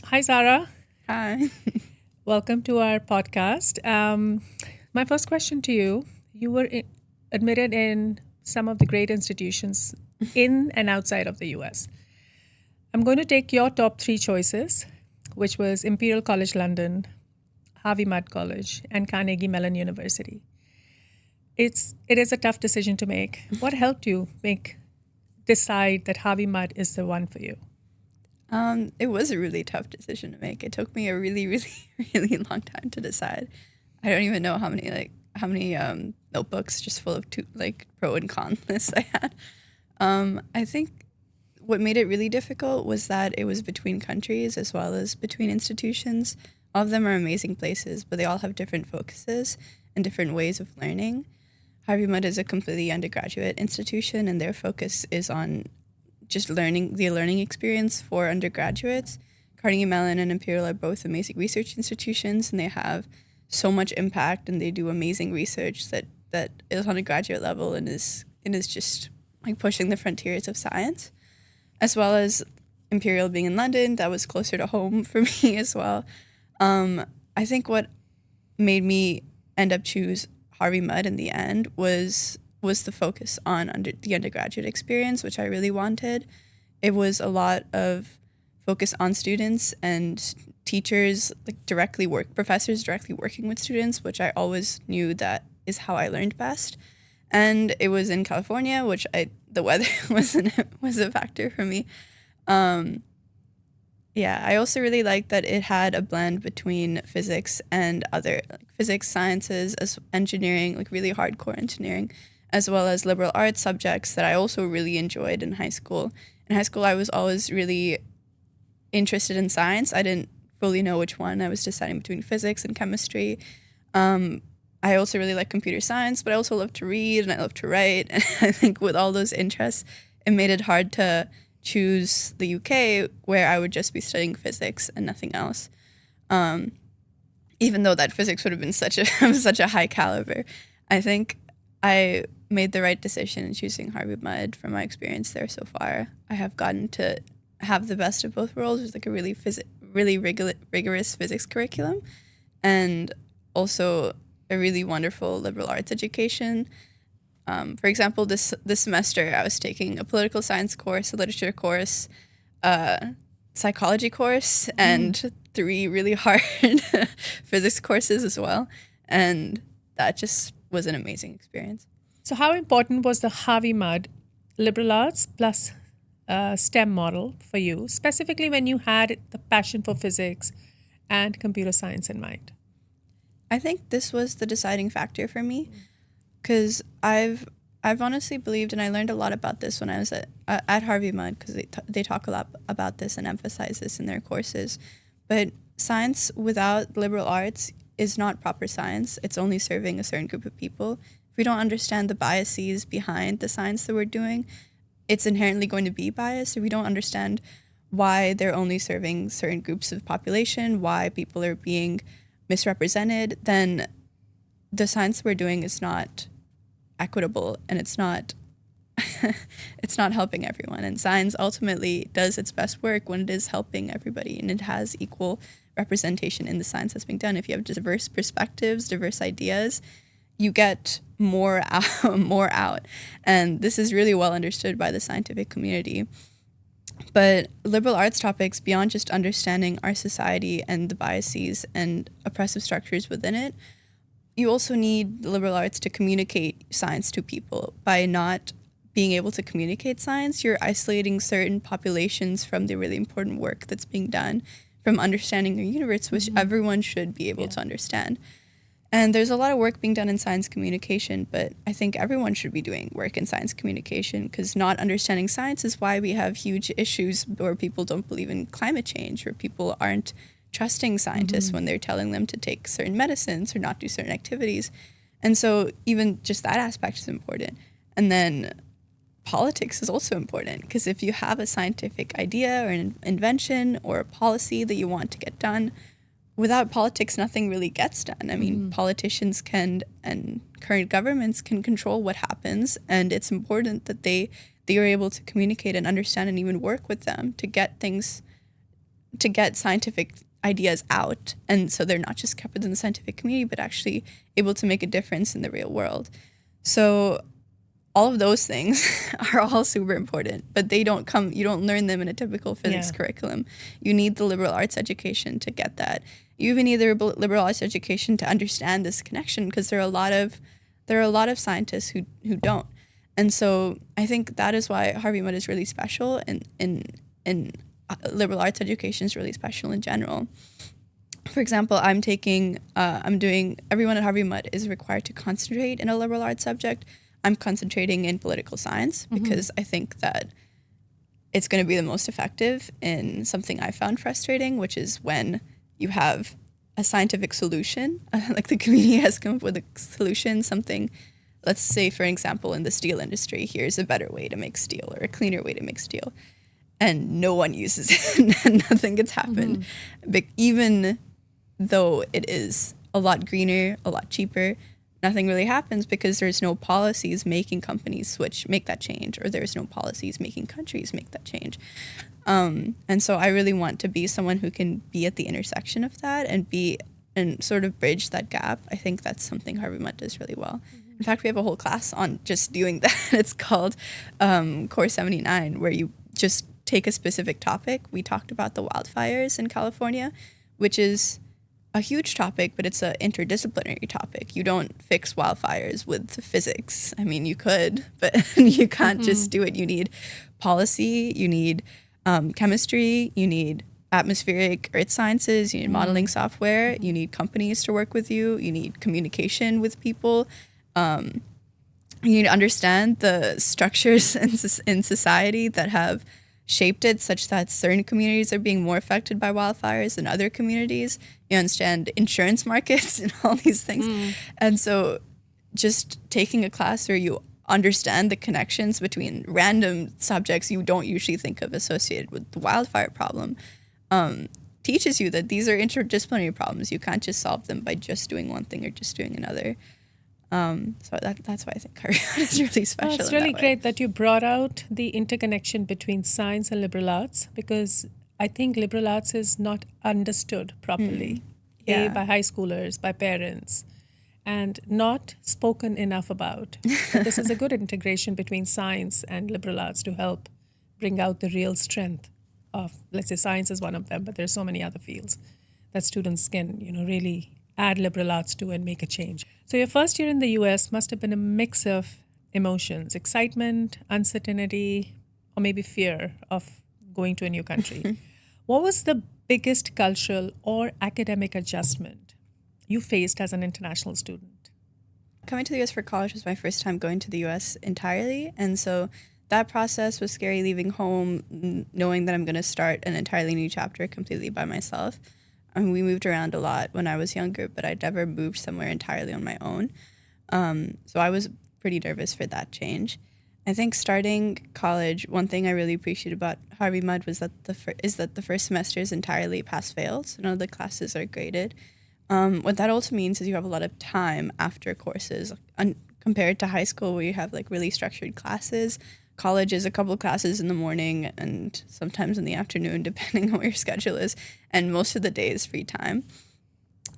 Hi, Zaara. Hi. Welcome to our podcast. My first question to you: you were admitted in some of the great institutions in and outside of the US. I'm going to take your top three choices, which was Imperial College London, Harvey Mudd College, and Carnegie Mellon University. It is a tough decision to make. What helped you decide that Harvey Mudd is the one for you? It was a really tough decision to make. It took me a really, really, really long time to decide. I don't even know how many notebooks just full of pro and con lists I had. I think what made it really difficult was that it was between countries as well as between institutions. All of them are amazing places, but they all have different focuses and different ways of learning. Harvey Mudd is a completely undergraduate institution, and their focus is on just the learning experience for undergraduates. Carnegie Mellon and Imperial are both amazing research institutions, and they have so much impact, and they do amazing research that is on a graduate level and is just like pushing the frontiers of science. As well as Imperial being in London, that was closer to home for me as well. I think what made me end up choose Harvey Mudd in the end was the focus on the undergraduate experience, which I really wanted. It was a lot of focus on students and teachers, professors directly working with students, which I always knew that is how I learned best. And it was in California, which the weather was a factor for me. I also really liked that it had a blend between physics and other physics, sciences, as engineering, like really hardcore engineering, as well as liberal arts subjects that I also really enjoyed in high school. In high school, I was always really interested in science. I didn't fully know which one. I was deciding between physics and chemistry. I also really like computer science, but I also love to read and I love to write. And I think with all those interests, it made it hard to choose the UK, where I would just be studying physics and nothing else. Even though that physics would have been such a high caliber, I think I made the right decision in choosing Harvey Mudd. From my experience there so far, I have gotten to have the best of both worlds. It's like a really rigorous physics curriculum, and also a really wonderful liberal arts education. For example, this semester I was taking a political science course, a literature course, a psychology course, and 3 really hard physics courses as well. And that just was an amazing experience. So how important was the Harvey Mudd liberal arts plus STEM model for you, specifically when you had the passion for physics and computer science in mind? I think this was the deciding factor for me, because I've honestly believed, and I learned a lot about this when I was at Harvey Mudd, because they talk a lot about this and emphasize this in their courses. But science without liberal arts is not proper science. It's only serving a certain group of people. If we don't understand the biases behind the science that we're doing, it's inherently going to be biased. If we don't understand why they're only serving certain groups of population, why people are being misrepresented, then the science we're doing is not equitable, and it's not helping everyone. And science ultimately does its best work when it is helping everybody, and it has equal representation in the science that's being done. If you have diverse perspectives, diverse ideas, you get more out. And this is really well understood by the scientific community. But liberal arts topics, beyond just understanding our society and the biases and oppressive structures within it, you also need the liberal arts to communicate science to people. By not being able to communicate science, you're isolating certain populations from the really important work that's being done, from understanding your universe, which everyone should be able to understand. And there's a lot of work being done in science communication, but I think everyone should be doing work in science communication, because not understanding science is why we have huge issues where people don't believe in climate change, or people aren't trusting scientists when they're telling them to take certain medicines or not do certain activities. And so even just that aspect is important. And then politics is also important, because if you have a scientific idea or an invention or a policy that you want to get done, without politics, nothing really gets done. I mean, politicians can, and current governments can control what happens, and it's important that they they were able to communicate and understand and even work with them to get scientific ideas out. And so they're not just kept within the scientific community, but actually able to make a difference in the real world. So all of those things are all super important, but you don't learn them in a typical physics curriculum. You need the liberal arts education to get that. You even need the liberal arts education to understand this connection, because there are a lot of scientists who don't. And so I think that is why Harvey Mudd is really special, and liberal arts education is really special in general. For example, everyone at Harvey Mudd is required to concentrate in a liberal arts subject. I'm concentrating in political science because I think that it's going to be the most effective in something I found frustrating, which is when you have a scientific solution, like the community has come up with a solution, something, let's say, for example, in the steel industry, here's a better way to make steel or a cleaner way to make steel. And no one uses it and nothing gets happened. But even though it is a lot greener, a lot cheaper, nothing really happens because there's no policies making companies make that change, or there's no policies making countries make that change. And so I really want to be someone who can be at the intersection of that and sort of bridge that gap. I think that's something Harvey Mudd does really well. In fact, we have a whole class on just doing that. It's called Core 79, where you just take a specific topic. We talked about the wildfires in California, which is a huge topic, but it's an interdisciplinary topic. You don't fix wildfires with physics. I mean, you could, but you can't just do it. You need policy, you need chemistry, you need atmospheric earth sciences, you need modeling software, you need companies to work with you, you need communication with people. You need to understand the structures in society that have shaped it such that certain communities are being more affected by wildfires than other communities. You understand insurance markets and all these things. And so just taking a class where you understand the connections between random subjects you don't usually think of associated with the wildfire problem teaches you that these are interdisciplinary problems. You can't just solve them by just doing one thing or just doing another. So that's why I think Harvey Mudd is really special. It's really great that you brought out the interconnection between science and liberal arts, because I think liberal arts is not understood properly by high schoolers, by parents, and not spoken enough about. So this is a good integration between science and liberal arts to help bring out the real strength of, let's say, science is one of them, but there's so many other fields that students can, really add liberal arts to and make a change. So your first year in the US must have been a mix of emotions, excitement, uncertainty, or maybe fear of going to a new country. What was the biggest cultural or academic adjustment you faced as an international student? Coming to the US for college was my first time going to the US entirely. And so that process was scary, leaving home, knowing that I'm going to start an entirely new chapter completely by myself. We moved around a lot when I was younger, but I'd never moved somewhere entirely on my own. So I was pretty nervous for that change. I think starting college, one thing I really appreciate about Harvey Mudd was that the first semester is entirely pass-fail, so none of the classes are graded. What that also means is you have a lot of time after courses, compared to high school where you have like really structured classes. College is a couple of classes in the morning and sometimes in the afternoon, depending on what your schedule is. And most of the day is free time.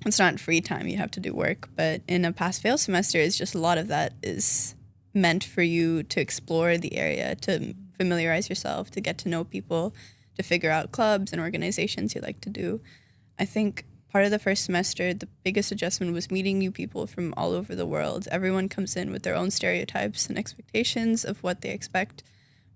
It's not free time, you have to do work. But in a pass-fail semester, it's just a lot of that is meant for you to explore the area, to familiarize yourself, to get to know people, to figure out clubs and organizations you like to do. I think part of the first semester, the biggest adjustment was meeting new people from all over the world. Everyone comes in with their own stereotypes and expectations of what they expect.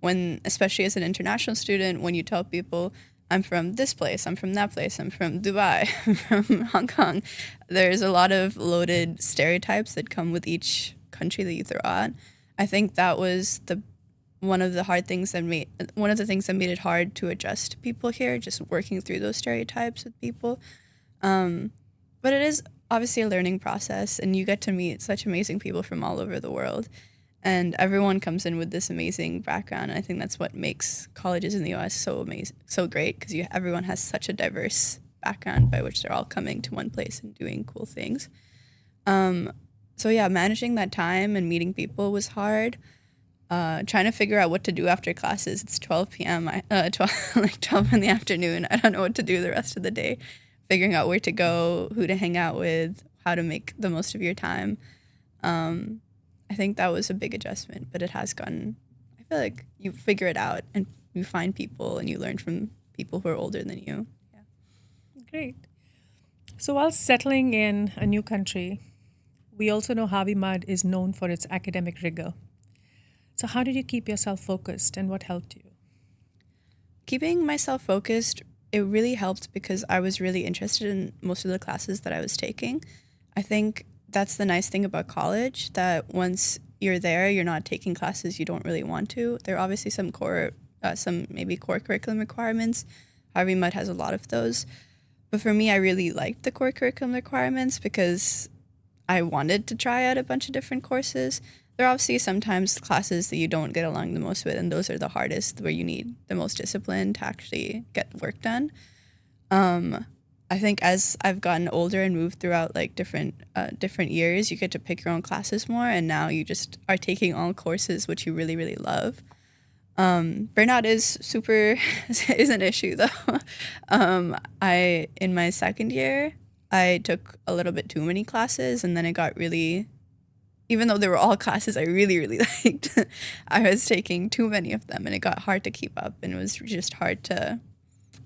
When, especially as an international student, when you tell people, I'm from this place, I'm from that place, I'm from Dubai, I'm from Hong Kong, there's a lot of loaded stereotypes that come with each country that you throw out. I think that was one of the things that made it hard to adjust to people here, just working through those stereotypes with people. But it is obviously a learning process, and you get to meet such amazing people from all over the world, and everyone comes in with this amazing background. I think that's what makes colleges in the US so amazing, so great, because everyone has such a diverse background by which they're all coming to one place and doing cool things. So yeah, managing that time and meeting people was hard. trying to figure out what to do after classes. It's 12 p.m. 12 in the afternoon. I don't know what to do the rest of the day. Figuring out where to go, who to hang out with, how to make the most of your time. I think that was a big adjustment, but it has gotten, I feel like you figure it out and you find people and you learn from people who are older than you. Yeah. Great. So while settling in a new country, we also know Harvey Mudd is known for its academic rigor. So how did you keep yourself focused and what helped you? Keeping myself focused, it really helped because I was really interested in most of the classes that I was taking. I think that's the nice thing about college, that once you're there, you're not taking classes you don't really want to. There are obviously some maybe core curriculum requirements. Harvey Mudd has a lot of those. But for me, I really liked the core curriculum requirements because I wanted to try out a bunch of different courses. There are obviously sometimes classes that you don't get along the most with, and those are the hardest, where you need the most discipline to actually get work done. I think as I've gotten older and moved throughout like different years, you get to pick your own classes more, and now you just are taking all courses which you really, really love. Burnout is an issue though. In my second year, I took a little bit too many classes, and then it got really, even though they were all classes I really, really liked, I was taking too many of them, and it got hard to keep up, and it was just hard to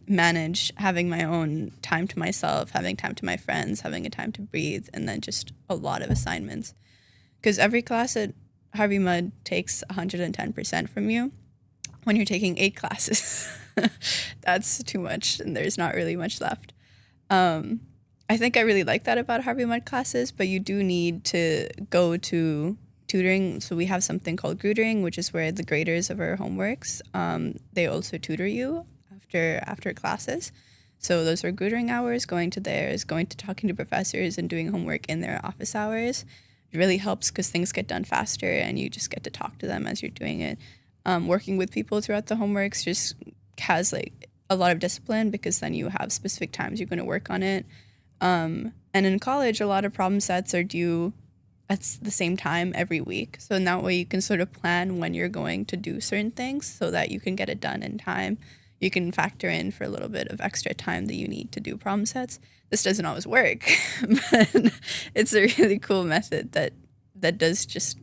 manage having my own time to myself, having time to my friends, having a time to breathe, and then just a lot of assignments. Because every class at Harvey Mudd takes 110% from you. When you're taking 8 classes, that's too much, and there's not really much left. I think I really like that about Harvey Mudd classes, but you do need to go to tutoring. So we have something called grootering, which is where the graders of our homeworks, they also tutor you after classes. So those are grootering hours, going to theirs, going to talking to professors and doing homework in their office hours. It really helps because things get done faster and you just get to talk to them as you're doing it. Working with people throughout the homeworks just has like a lot of discipline, because then you have specific times you're going to work on it. And in college, a lot of problem sets are due at the same time every week. So in that way, you can sort of plan when you're going to do certain things so that you can get it done in time. You can factor in for a little bit of extra time that you need to do problem sets. This doesn't always work, but it's a really cool method that does just,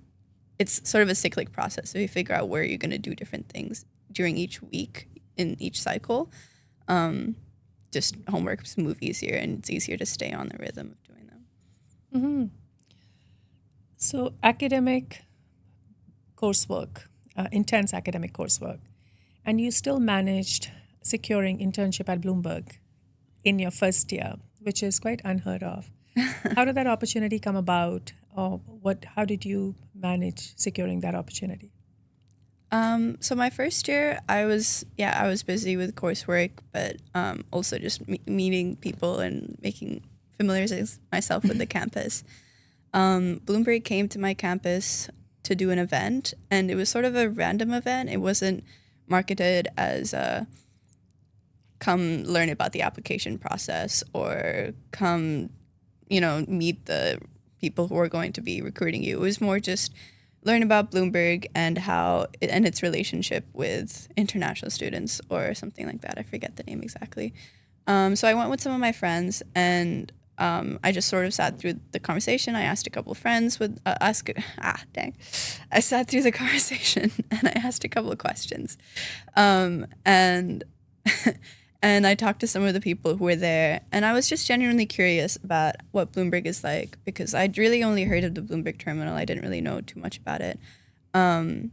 it's sort of a cyclic process. So you figure out where you're going to do different things during each week in each cycle. Just homeworks move easier, and it's easier to stay on the rhythm of doing them. Mm-hmm. So academic coursework, intense academic coursework, and you still managed securing internship at Bloomberg in your first year, which is quite unheard of. How did that opportunity come about? Or how did you manage securing that opportunity? So my first year, I was busy with coursework, but also just meeting people and making familiarize myself with the campus. Bloomberg came to my campus to do an event, and it was sort of a random event. It wasn't marketed as come learn about the application process or come, meet the people who are going to be recruiting you. It was more just learn about Bloomberg and its relationship with international students or something like that. I forget the name exactly. So I went with some of my friends, and I just sort of sat through the conversation. I asked a couple of friends I sat through the conversation and I asked a couple of questions. And I talked to some of the people who were there, and I was just genuinely curious about what Bloomberg is like, because I'd really only heard of the Bloomberg terminal. I didn't really know too much about it. And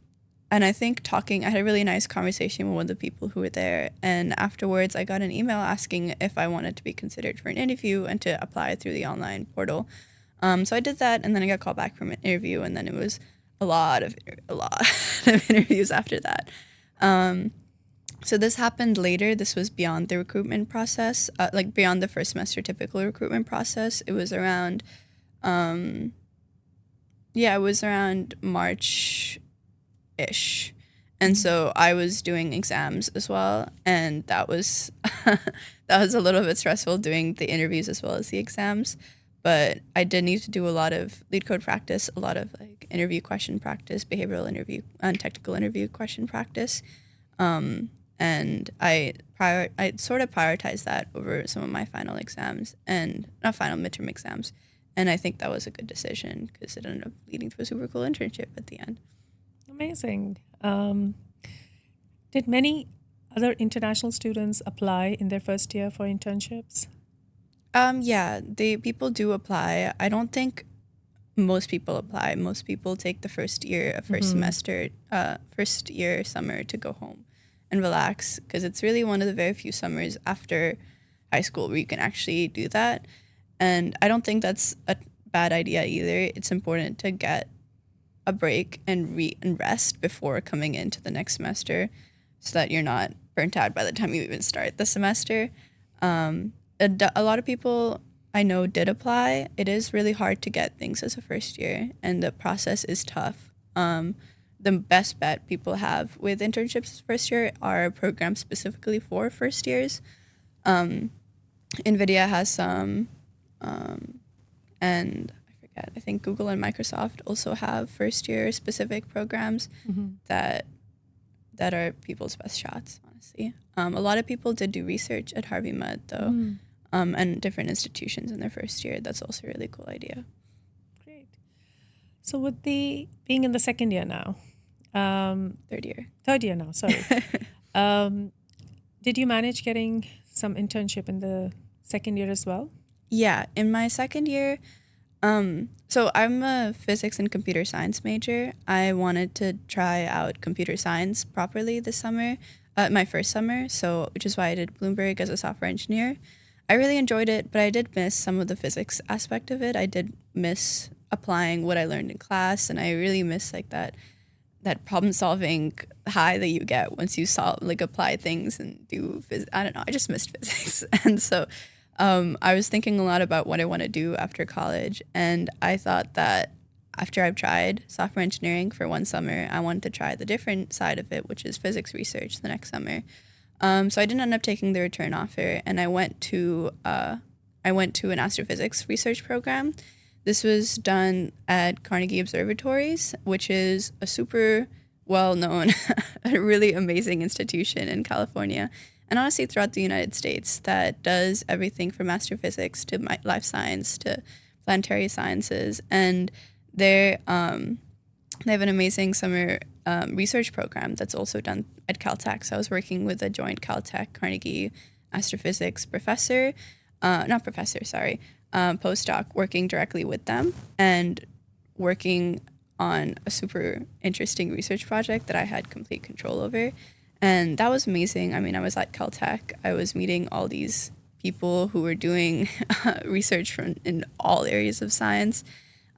I think I had a really nice conversation with one of the people who were there. And afterwards, I got an email asking if I wanted to be considered for an interview and to apply through the online portal. So I did that, and then I got called back from an interview, and then it was a lot of interviews after that. So this happened later. This was beyond the recruitment process, beyond the first semester typical recruitment process. It was around, March-ish. And so I was doing exams as well. And that was, that was a little bit stressful, doing the interviews as well as the exams. but I did need to do a lot of lead code practice, a lot of like interview question practice, behavioral interview and technical interview question practice. And I sort of prioritized that over some of my final exams, and not final, midterm exams. And I think that was a good decision because it ended up leading to a super cool internship at the end. Amazing. Did many other international students apply in their first year for internships? Yeah, people do apply. I don't think most people apply. Most people take the first year, semester, first year summer to go home and relax, because it's really one of the very few summers after high school where you can actually do that. And I don't think that's a bad idea either. It's important to get a break and rest before coming into the next semester, so that you're not burnt out by the time you even start the semester. A lot of people I know did apply. It is really hard to get things as a first year, and the process is tough. The best bet people have with internships first year are programs specifically for first years. NVIDIA has some, and I think Google and Microsoft also have first year specific programs that are people's best shots, honestly. A lot of people did do research at Harvey Mudd, though, and different institutions in their first year. That's also a really cool idea. Great. So with being in the second year now, Third year now, sorry. Did you manage getting some internship in the second year as well? Yeah, in my second year, so I'm a physics and computer science major. I wanted to try out computer science properly this summer, my first summer, which is why I did Bloomberg as a software engineer. I really enjoyed it, but I did miss some of the physics aspect of it. I did miss applying what I learned in class, and I really miss like that problem solving high that you get once you apply things and do I don't know. I just missed physics, and so I was thinking a lot about what I want to do after college, and I thought that after I've tried software engineering for one summer, I wanted to try the different side of it, which is physics research, the next summer. So I didn't end up taking the return offer, and I went to an astrophysics research program. This was done at Carnegie Observatories, which is a super well-known, a really amazing institution in California, and honestly throughout the United States, that does everything from astrophysics to life science to planetary sciences. And they have an amazing summer research program that's also done at Caltech. So I was working with a joint Caltech Carnegie astrophysics postdoc, working directly with them and working on a super interesting research project that I had complete control over. And that was amazing. I mean, I was at Caltech. I was meeting all these people who were doing research in all areas of science.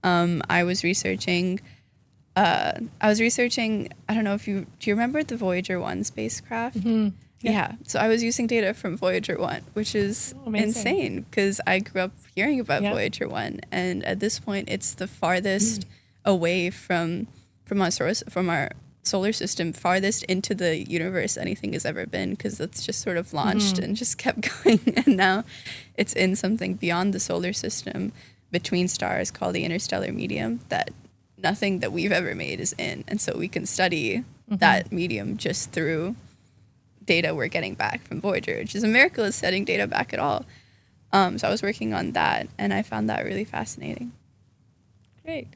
I was researching, I don't know do you remember the Voyager 1 spacecraft? Mm-hmm. Yeah. So I was using data from Voyager 1, which is insane because I grew up hearing about Voyager 1. And at this point, it's the farthest away from our solar system, farthest into the universe anything has ever been, because that's just sort of launched and just kept going. And now it's in something beyond the solar system, between stars, called the interstellar medium, that nothing that we've ever made is in. And so we can study that medium just through data we're getting back from Voyager, which is a miracle it's setting data back at all. So I was working on that, and I found that really fascinating. Great.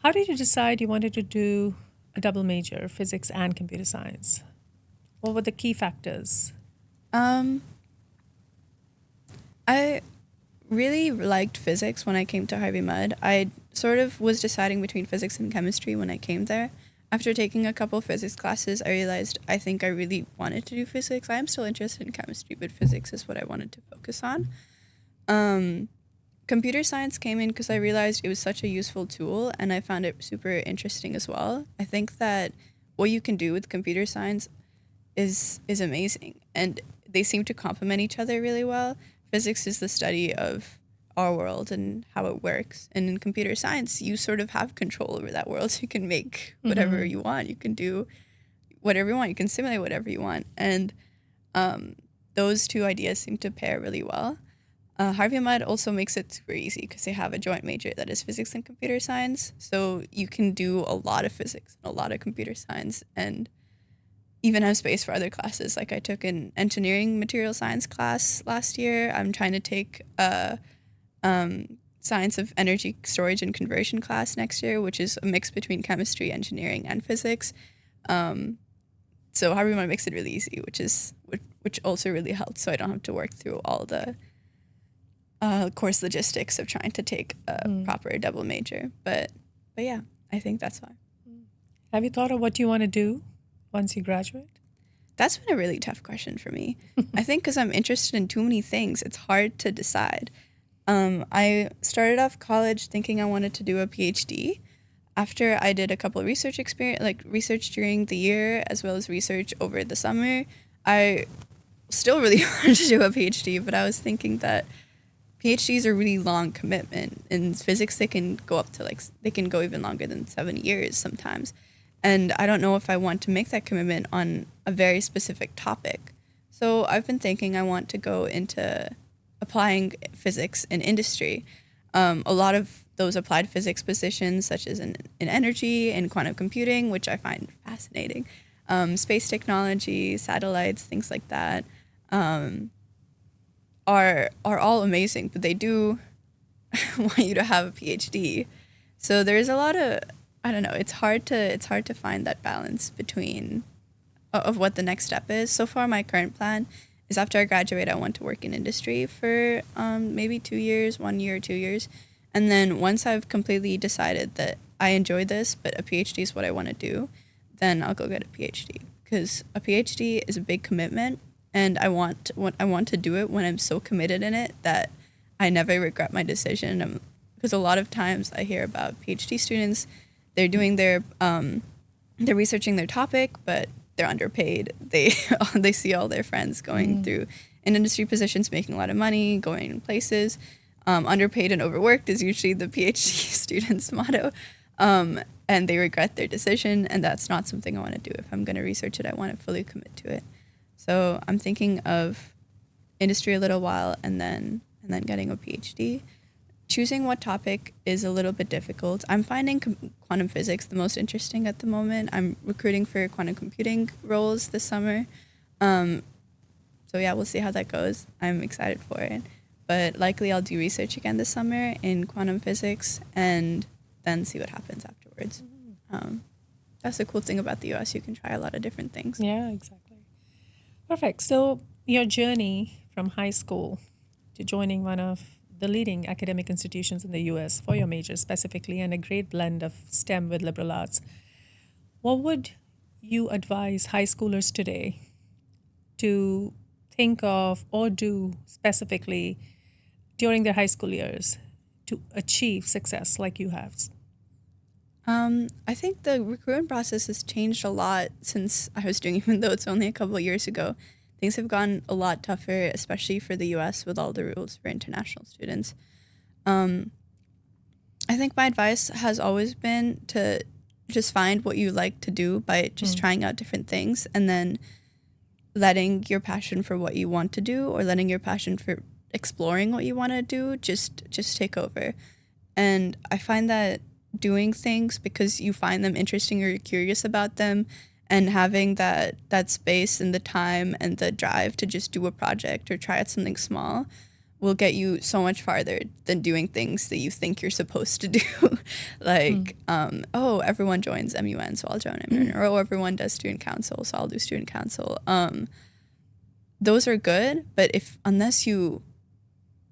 How did you decide you wanted to do a double major, physics and computer science? What were the key factors? I really liked physics when I came to Harvey Mudd. I sort of was deciding between physics and chemistry when I came there. After taking a couple of physics classes, I realized I think I really wanted to do physics. I am still interested in chemistry, but physics is what I wanted to focus on. Computer science came in because I realized it was such a useful tool, and I found it super interesting as well. I think that what you can do with computer science is amazing, and they seem to complement each other really well. Physics is the study of our world and how it works. And in computer science, you sort of have control over that world. So you can make whatever you want. You can do whatever you want. You can simulate whatever you want. And those two ideas seem to pair really well. Harvey Mudd also makes it super easy because they have a joint major that is physics and computer science. So you can do a lot of physics and a lot of computer science and even have space for other classes. Like I took an engineering material science class last year. I'm trying to take a science of energy storage and conversion class next year, which is a mix between chemistry, engineering, and physics. So Harvey Mudd makes it really easy, which also really helps. So I don't have to work through all the course logistics of trying to take a proper double major. But yeah, I think that's why. Have you thought of what you want to do once you graduate? That's been a really tough question for me. I think because I'm interested in too many things, it's hard to decide. I started off college thinking I wanted to do a PhD. After I did a couple of research during the year as well as research over the summer, I still really wanted to do a PhD, but I was thinking that PhDs are a really long commitment. In physics, they can go even longer than 7 years sometimes. And I don't know if I want to make that commitment on a very specific topic. So I've been thinking I want to go into applying physics in industry. A lot of those applied physics positions, such as in energy and quantum computing, which I find fascinating, space technology, satellites, things like that, are all amazing, but they do want you to have a PhD. So there's a lot of, I don't know, it's hard to find that balance between of what the next step is. So far, my current plan is after I graduate, I want to work in industry for maybe 2 years, 1 year, 2 years. And then once I've completely decided that I enjoy this, but a PhD is what I want to do, then I'll go get a PhD. Because a PhD is a big commitment, and I want to do it when I'm so committed in it that I never regret my decision. Because a lot of times I hear about PhD students, they're doing they're researching their topic, but they're underpaid. They see all their friends going through in industry positions, making a lot of money, going places. Underpaid and overworked is usually the PhD student's motto. And they regret their decision, and that's not something I want to do. If I'm going to research it, I want to fully commit to it. So I'm thinking of industry a little while and then getting a PhD. Choosing what topic is a little bit difficult. I'm finding quantum physics the most interesting at the moment. I'm recruiting for quantum computing roles this summer. So yeah, we'll see how that goes. I'm excited for it. But likely I'll do research again this summer in quantum physics and then see what happens afterwards. That's the cool thing about the US. You can try a lot of different things. Yeah, exactly. Perfect. So your journey from high school to joining one of the leading academic institutions in the US for your major specifically, and a great blend of STEM with liberal arts. What would you advise high schoolers today to think of or do specifically during their high school years to achieve success like you have? I think the recruitment process has changed a lot since I was doing, even though it's only a couple of years ago. Things have gotten a lot tougher, especially for the US with all the rules for international students. I think my advice has always been to just find what you like to do by just trying out different things, and then letting your passion for what you want to do, or letting your passion for exploring what you want to do just take over. And I find that doing things because you find them interesting or you're curious about them, and having that space and the time and the drive to just do a project or try out something small will get you so much farther than doing things that you think you're supposed to do. Like, everyone joins MUN, so I'll join MUN. Or everyone does student council, so I'll do student council. Those are good, but unless you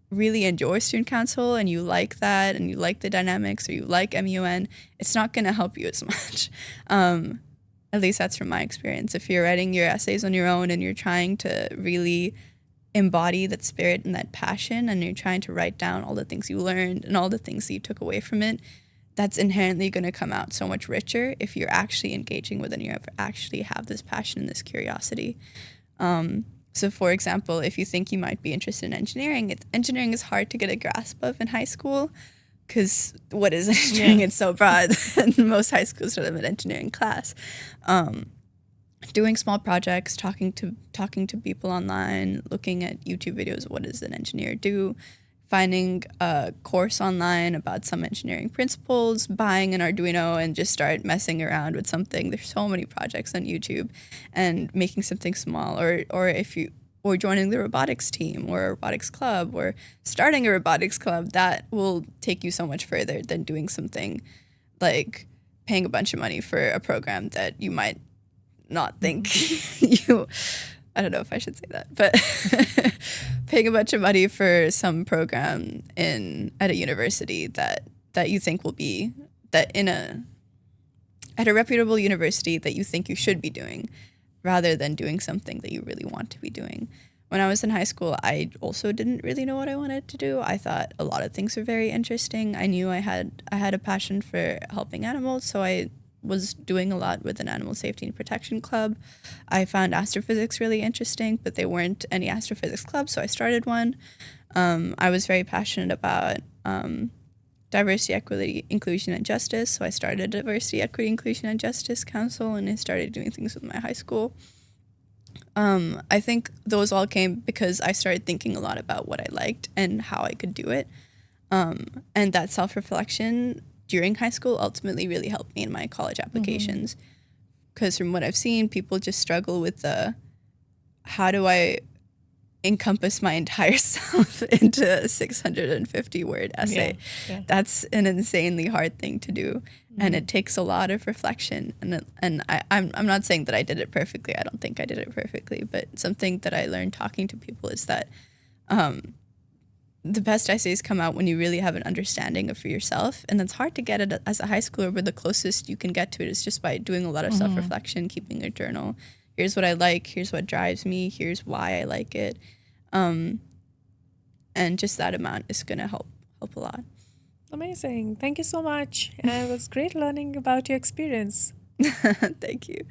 really enjoy student council and you like that and you like the dynamics or you like MUN, it's not going to help you as much. At least that's from my experience. If you're writing your essays on your own and you're trying to really embody that spirit and that passion, and you're trying to write down all the things you learned and all the things that you took away from it, that's inherently going to come out so much richer if you're actually engaging with it and you actually have this passion and this curiosity. So for example, if you think you might be interested in engineering, engineering is hard to get a grasp of in high school, because what is engineering? Yeah. It's so broad, and most high schools don't have an engineering class. doing small projects, talking to people online, looking at YouTube videos. What does an engineer do? Finding a course online about some engineering principles, buying an Arduino and just start messing around with something. There's so many projects on YouTube, and making something small, or joining the robotics team or a robotics club, or starting a robotics club. That will take you so much further than doing something like paying a bunch of money for a program that you might not think I don't know if I should say that, but paying a bunch of money for some program at a university that you think will be at a reputable university that you think you should be doing, rather than doing something that you really want to be doing. When I was in high school, I also didn't really know what I wanted to do. I thought a lot of things were very interesting. I knew I had a passion for helping animals, so I was doing a lot with an animal safety and protection club. I found astrophysics really interesting, but there weren't any astrophysics clubs, so I started one. I was very passionate about diversity, equity, inclusion, and justice, so I started a Diversity, Equity, Inclusion, and Justice Council, and I started doing things with my high school. I think those all came because I started thinking a lot about what I liked and how I could do it. And that self-reflection during high school ultimately really helped me in my college applications, because from what I've seen, people just struggle with how do I encompass my entire self into a 650 word essay. Yeah. That's an insanely hard thing to do, and it takes a lot of reflection. And I'm not saying that I did it perfectly. I don't think I did it perfectly, but something that I learned talking to people is that the best essays come out when you really have an understanding of for yourself, and that's hard to get it as a high schooler, but the closest you can get to it is just by doing a lot of self-reflection, keeping a journal. Here's what I like, here's what drives me, here's why I like it. And just that amount is going to help a lot. Amazing. Thank you so much. And it was great learning about your experience. Thank you.